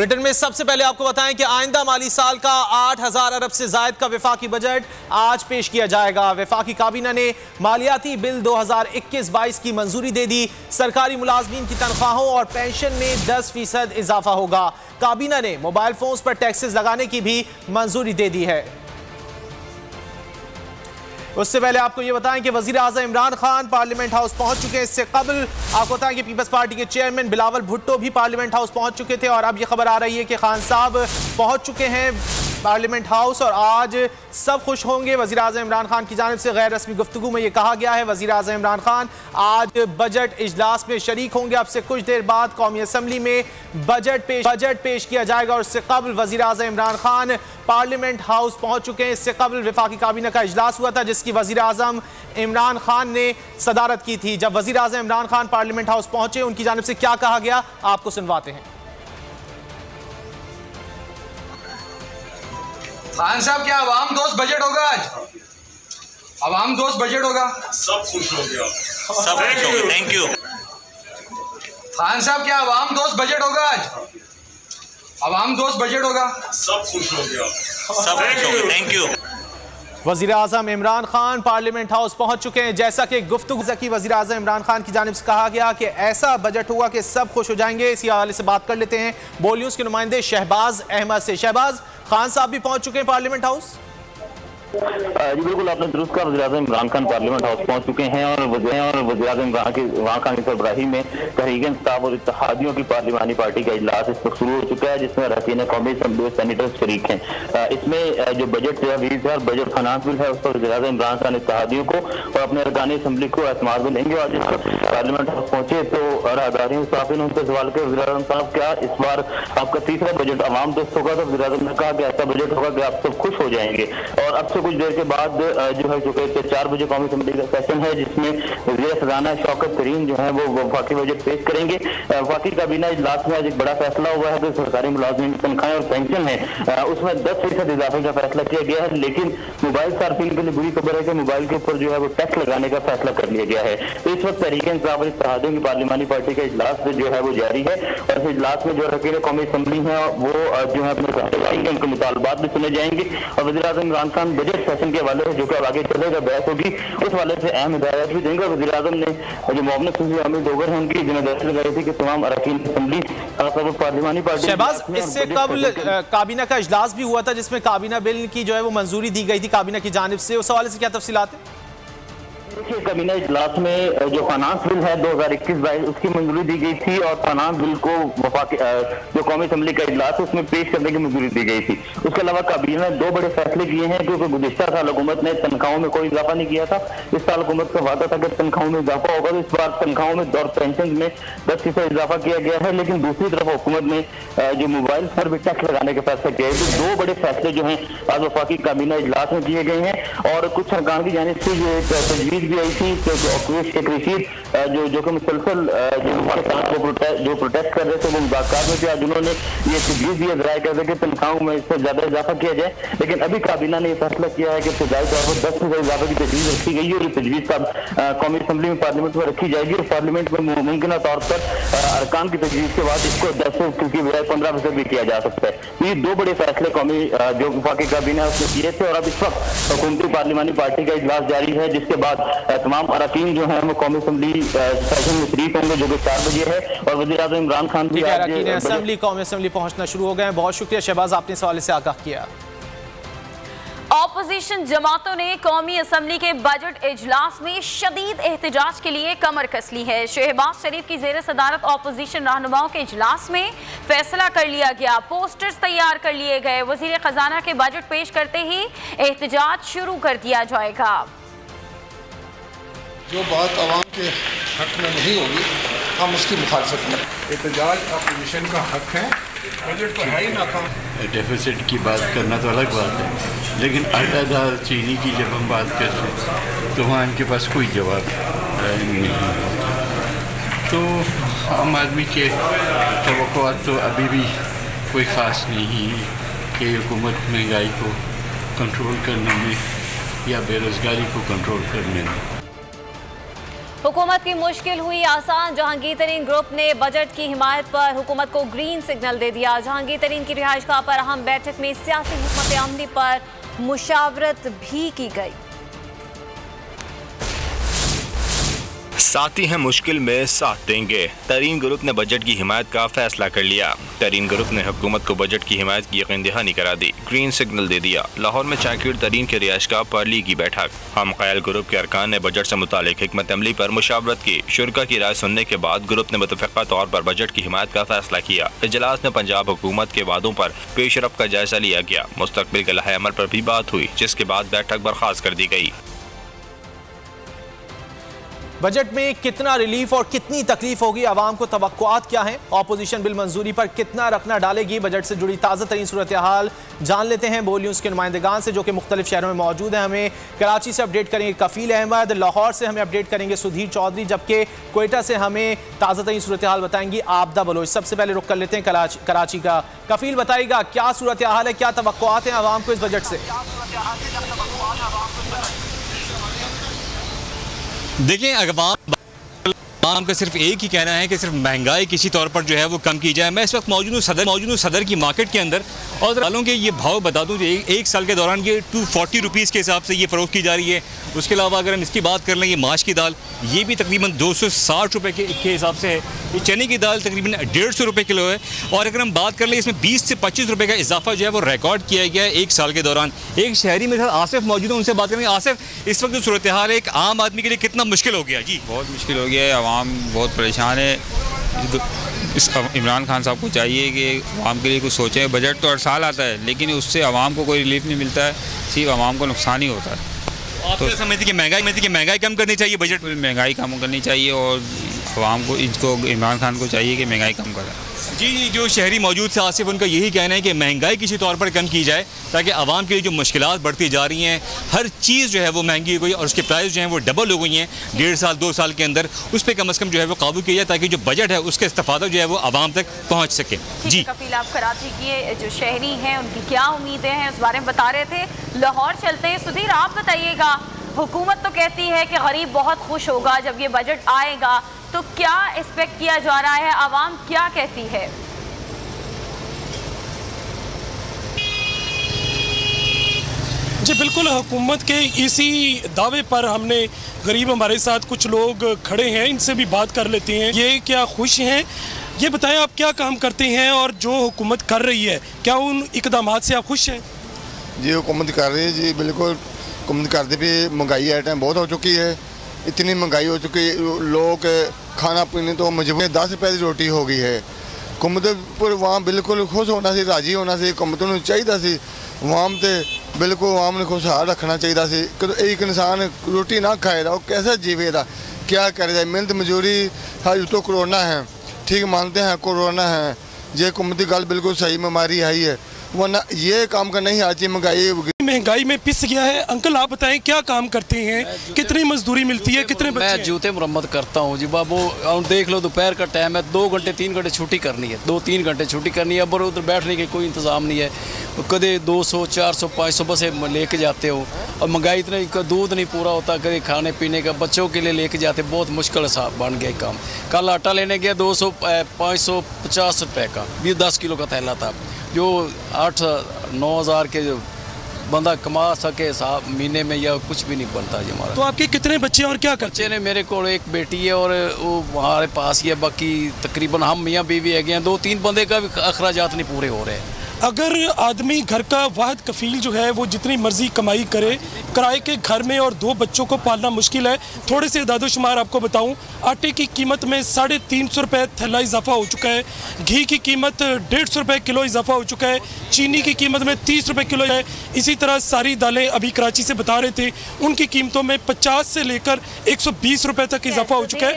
Britain में सबसे पहले आपको बताएं कि आइंदा माली साल का 8,000 अरब से जायद का वफाकी बजट आज पेश किया जाएगा। वफाकी काबीना ने मालियाती बिल 2021-22 की मंजूरी दे दी। सरकारी मुलाजमीन की तनख्वाहों और पेंशन में 10% इजाफा होगा। काबीना ने मोबाइल फोन्स पर टैक्सेस लगाने की भी मंजूरी दे दी है। उससे पहले आपको यह बताएं कि वजीर आज़म इमरान खान पार्लियामेंट हाउस पहुंच चुके हैं। इससे कबल आपको बताएं कि पीपल्स पार्टी के चेयरमैन बिलावल भुट्टो भी पार्लियामेंट हाउस पहुंच चुके थे और अब यह खबर आ रही है कि खान साहब पहुंच चुके हैं पार्लियामेंट हाउस और आज सब खुश होंगे। वजीर आज़म इमरान खान की जानिब से गैर रस्मी गुफ्तगू में यह कहा गया है वजीर आज़म इमरान खान आज बजट इजलास में शरीक होंगे। अब से कुछ देर बाद कौमी असम्बली में बजट पेश किया जाएगा और इससे कबल वजीर आज़म इमरान खान पार्लियामेंट हाउस पहुंच चुके हैं। इससे कबल वफाकी काबीना का इजलास हुआ था जिसकी वजीर आज़म इमरान खान ने सदारत की थी। जब वजीर आज़म इमरान खान पार्लियामेंट हाउस पहुंचे उनकी जानिब से क्या कहा गया आपको सुनवाते हैं। खान साहब क्या अवाम दोस्त बजट होगा आज? अवाम दोस्त बजट होगा, सब खुश हो गया, सब खुश हो गए। Thank you. खान साहब क्या अवाम दोस्त बजट होगा आज? अवाम दोस्त बजट होगा, सब खुश हो गया, सब खुश हो गए। Thank you. वज़ीर आज़म इमरान खान पार्लियामेंट हाउस पहुंच चुके हैं। जैसा कि गुफ्तगू की वज़ीर आज़म इमरान खान की जानिब से कहा गया कि ऐसा बजट होगा कि सब खुश हो जाएंगे। इसी हवाले से बात कर लेते हैं बोल न्यूज़ के नुमाइंदे शहबाज अहमद से। शहबाज, खान साहब भी पहुंच चुके हैं पार्लियामेंट हाउस? जी बिल्कुल, आपने दुरुस्त कहा। वज़ीर आज़म इमरान खान पार्लियामेंट हाउस पहुंच चुके हैं और वज़ीर आज़म इमरान खान की सरबराही में तहरीक इंसाफ और इत्तेहादियों की पार्लिमानी पार्टी का इजलास इस वक्त शुरू हो चुका है जिसमें अरकान कौमी असम्बली सेनेटर शरीक हैं। इसमें जो बजट तजवीज़ है और बजट फाइनेंस बिल है उस पर वज़ीर आज़म इमरान खान इत्तेहादियों को और अपने अरकान असम्बली को एतमाद में लेंगे। और जिस पार्लियामेंट हाउस पहुंचे तो राहदारियों ने उनसे सवाल किया वज़ीर आज़म साहब क्या इस बार आपका तीसरा बजट अवाम दोस्त होगा? तो वज़ीर आज़म ने कहा कि ऐसा बजट होगा कि आप सब खुश हो जाएंगे। और अब से कुछ देर के बाद जो है चुके 4 बजे कौमी असम्बली का सेशन है जिसमें वज़ीर खजाना शौकत तरीन जो है वो वफाकी बजट पेश करेंगे। वफाकी काबीना इजलास में आज एक बड़ा फैसला हुआ है कि सरकारी मुलाजिम की तनख्वाहें और पेंशन है उसमें 10% इजाफे का फैसला किया गया है। लेकिन मोबाइल सार्फिन के लिए बुरी खबर है कि मोबाइल के ऊपर जो है वो टैक्स लगाने का फैसला कर लिया गया है। तो इस वक्त तहरीक इंसाफ और इत्तेहादियों की पार्लिमानी पार्टी का इजलास जो है वो जारी है और इस इजलास में जो रकीन कौमी असम्बली है वो जो है अपने उनके मुतालबात भी सुने जाएंगे। और वज़ीर आज़म इमरान खान बजट सेशन के हवाले से जो कि आगे चलेगा बहस होगी उस हवाले से अहम हिदायत भी देंगे। वज़ीर आज़म ने जो मुआवना सूफी अमीर डोगर हैं उनकी जिम्मेदारी लगाई थी कि तमाम अरकान असम्बली पार्लिमानी पार्टी। शहबाज, इससे कबल काबीना का इजलास भी हुआ था जिसमें काबीना बिल की जो है वो मंजूरी दी गई थी काबीना की जानिब से, उस हवाले से क्या तफसीलात है? देखिए, काबीना इजलास में जो फाइनेंस बिल है 2021-22 उसकी मंजूरी दी गई थी और फाइनेंस बिल को वफाकी जो कौमी असम्बली का इजलास है उसमें पेश करने की मंजूरी दी गई थी। उसके अलावा काबीना ने 2 बड़े फैसले किए हैं क्योंकि गुज़िश्ता साल हुकूमत ने तनख्वाहों में कोई इजाफा नहीं किया था। इस साल हुकूमत का वादा था कि तनख्वाहों में इजाफा होगा तो इस बार तनख्वाहों में और पेंशन में 10% इजाफा किया गया है। लेकिन दूसरी तरफ हुकूमत ने जो मोबाइल पर भी टैक्स लगाने का फैसला किया है। तो 2 बड़े फैसले जो है आज वफाकी काबीना इजलास में किए गए हैं और कुछ सरकार की जानिब से जो तजवीज़ भी आई थी एक रशीद जो कि मुसलसल जो प्रोटेस्ट कर रहे थे वो मुज़ाकरात में थे। आज उन्होंने ये तजवीज़ दिया ज़राए कहते कि तनख्वाहों में इससे ज्यादा इजाफा किया जाए। लेकिन अभी काबीना ने यह फैसला किया है कि इब्तदाई तौर पर 10% इजाफे की तजवीज़ रखी गई है और ये तजवीज़ अब कौमी असम्बली में पार्लियामेंट में रखी जाएगी और पार्लियामेंट में मुमकिन तौर पर अरकान की तजवीज़ के बाद इसको 10% की बजाय 15% भी किया जा सकता है। ये 2 बड़े फैसले कौमी जो वफाकी काबीना उसने किए थे और अब इस वक्त हुकूमती पार्लिमानी पार्टी का इजलास जारी है जिसके बाद तमाम अरकान जो है वो कौमी असम्बली सेशन में शरीक होंगे जो कि 4 बजे है और वज़ीर आज़म इमरान खान भी अरकान असम्बली कौमी असम्बली पहुंचना शुरू हो गए हैं। बहुत शुक्रिया शहबाज, आपने इस हवाले से आगाह किया। ऑपोजिशन जमातों ने कौमी असम्बली के बजट इजलास में शदीद एहतजाज के लिए कमर कस ली है। शहबाज शरीफ की ज़ेर सदारत ऑपोजिशन रहनुमाओं के इजलास में फैसला कर लिया गया, पोस्टर्स तैयार कर लिए गए। वज़ीर खजाना के बजट पेश करते ही एहतजाज शुरू कर दिया जाएगा। जो बात आवाम के हक में नहीं होगी हम उसकी मुखालफत करें। एहतजाज अपोजिशन का हक है, बजट तो है ही नाकाम। डेफिसिट की बात करना तो अलग बात है लेकिन आटा दाल चीनी की जब हम बात करते हैं तो वहाँ इनके पास कोई जवाब नहीं होता। तो आम आदमी के तवक्कुआत तो अभी भी कोई ख़ास नहीं है कि हुकूमत महंगाई को कंट्रोल करने में या बेरोज़गारी को कंट्रोल करने में। हुकूमत की मुश्किल हुई आसान, जहांगीर तरीन ग्रुप ने बजट की हिमायत पर हुकूमत को ग्रीन सिग्नल दे दिया। जहांगीर तरीन की रिहाइशगाह पर अहम बैठक में सियासी हुकूमत अमली पर मुशावरत भी की गई। साथी हैं मुश्किल में साथ देंगे। तरीन ग्रुप ने बजट की हिमायत का फैसला कर लिया। तरीन ग्रुप ने हुकूमत को बजट की हिमायत की यकीन दहानी करा दी, ग्रीन सिग्नल दे दिया। लाहौर में जाकिर तरीन के रिहाइशगाह पर ली की बैठक। हम क़याल ग्रुप के अरकान ने बजट से मुतालिक हिकमत अमली पर मुशावरत की। शुरा की राय सुनने के बाद ग्रुप ने मुतफ़िक़ा तौर पर बजट की हिमायत का फैसला किया। इजलास में पंजाब हुकूमत के वादों पर पेशरफ का जायजा लिया गया। मुस्तक़बिल के लहे अमल पर भी बात हुई, जिसके बाद बैठक बर्खास्त कर दी गई। बजट में कितना रिलीफ और कितनी तकलीफ होगी, आवाम को तवक्कुआत क्या हैं, ऑपोजिशन बिल मंजूरी पर कितना रखना डालेगी, बजट से जुड़ी ताज़ा तरीन सूरत हाल जान लेते हैं बोल न्यूज़ के नुमाइंदगान से जो कि मुख्तलिफ शहरों में मौजूद हैं। हमें कराची से अपडेट करेंगे कफील अहमद, लाहौर से हमें अपडेट करेंगे सुधीर चौधरी, जबकि कोयटा से हमें ताज़ा तरीन सूरत हाल बताएंगी आबदा बलोच। सबसे पहले रुक कर लेते हैं कराची का। कफील बताइएगा क्या सूरत हाल है, क्या तवक्कुआत हैं आवाम को इस बजट से? देखिए, आवाम का सिर्फ एक ही कहना है कि सिर्फ महंगाई किसी तौर पर जो है वो कम की जाए। मैं इस वक्त मौजूद हूँ सदर की मार्केट के अंदर और हालों के ये भाव बता दूँ, एक साल के दौरान ये 240 रुपीज़ के हिसाब से ये फ़रोख्त की जा रही है। उसके अलावा अगर हम इसकी बात कर लें, ये माश की दाल ये भी तकरीबन 260 रुपये के हिसाब से है। ये चने की दाल तकरीबन 150 रुपये किलो है। और अगर हम बात कर लें, इसमें 20 से 25 रुपये का इजाफा जो है वो रिकॉर्ड किया गया है एक साल के दौरान। एक शहरी मेरे साथ आसिफ मौजूद है, उनसे बात करेंगे। आसिफ, इस वक्त जो सूरत हाल है एक आम आदमी के लिए कितना मुश्किल हो गया? जी, बहुत मुश्किल हो गया है, आवाम बहुत परेशान है। इस इमरान खान साहब को चाहिए कि आवाम के लिए कुछ सोचें। बजट तो हर साल आता है, लेकिन उससे आवाम को कोई रिलीफ नहीं मिलता है, सिर्फ आवाम को नुकसान ही होता है। आप तो समझते कि महंगाई कम करनी चाहिए, बजट में महंगाई कम करनी चाहिए और आवाम को इमरान खान को चाहिए कि महंगाई कम करें। जी, जो शहरी मौजूद थे आसिफ, उनका यही कहना है कि महंगाई किसी तौर पर कम की जाए ताकि आवाम के लिए जो मुश्किलात बढ़ती जा रही हैं, हर चीज़ जो है वो महंगी हो गई और उसके प्राइस जो हैं वो डबल हो गई हैं 1.5 साल 2 साल के अंदर। उस पर कम अज़ कम जो है वो काबू किया जाए ताकि जो बजट है उसका इस्तेफादा जो है वो आवाम तक पहुँच सके। जी कफील, आप कराची के जो शहरी हैं उनकी क्या उम्मीदें हैं उस बारे में बता रहे थे। लाहौर चलते हैं। सुधीर, आप बताइएगा, हुकूमत तो कहती है कि गरीब बहुत खुश होगा जब ये बजट आएगा, तो क्या एक्सपेक्ट किया जा रहा है, आवाम क्या कहती है? जी बिल्कुल, हुकूमत के इसी दावे पर हमने गरीब हमारे साथ कुछ लोग खड़े हैं, इनसे भी बात कर लेते हैं। ये क्या खुश हैं, ये बताएं आप क्या काम करते हैं और जो हुकूमत कर रही है क्या उन इकदामात से आप खुश हैं? जी हुकूमत कर रही है, जी बिल्कुल हुकूमत करते भी। महंगाई आइटम टाइम बहुत हो चुकी है, इतनी महंगाई हो चुकी है, लोग खाना पीने तो मजबूर 10 रुपए की रोटी हो गई है। हुकूमत पर वहाँ बिल्कुल खुश होना सी, राजी होना सी, हुकूमत को चाहिए सी आवाम तो बिल्कुल आवाम ने खुशहाल रखना चाहिए सी। एक इंसान रोटी ना खाएगा वो कैसा जीवेगा, क्या करेगा? मेहनत मजदूरी हज तो कोरोना है, ठीक मानते हैं कोरोना है, ये हुकूमत की गल बिल्कुल सही, बीमारी आई है, वरना ये काम करना ही आज महंगाई में पिस गया है। अंकल आप बताएं क्या काम करते हैं, कितनी मजदूरी मिलती है, कितने बच्चे? मैं जूते मरम्मत करता हूँ जी बाबू। और देख लो दोपहर का टाइम है, 2 घंटे 3 घंटे छुट्टी करनी है, 2-3 घंटे छुट्टी करनी है। अब उधर बैठने के कोई इंतज़ाम नहीं है, कदे 200 400 500 बसे लेके जाते हो और महंगाई इतना, दूध नहीं पूरा होता, कभी खाने पीने का बच्चों के लिए लेके जाते, बहुत मुश्किल सा बन गया काम। कल आटा लेने गया 550 रुपये का, 10 किलो का थैला था, जो 8-9 हज़ार के बंदा कमा सके साहब महीने में, या कुछ भी नहीं बनता जी हमारा। तो आपके कितने बच्चे और क्या करते? बच्चे ने मेरे को एक बेटी है और वो हमारे पास ही है, बाकी तकरीबन हम मियाँ बीवी है गए, 2-3 बंदे का भी अखराजात नहीं पूरे हो रहे हैं। अगर आदमी घर का वाहिद कफील जो है वो जितनी मर्जी कमाई करे, किराए के घर में और 2 बच्चों को पालना मुश्किल है। थोड़े से दादोशुमार आपको बताऊं, आटे की कीमत में 350 रुपये थैला इजाफा हो चुका है, घी की कीमत 150 रुपये किलो इजाफा हो चुका है, चीनी की कीमत में 30 रुपये किलो है। इसी तरह सारी दालें अभी कराची से बता रहे थे, उनकी कीमतों में 50 से लेकर 120 रुपये तक इजाफा हो चुका है।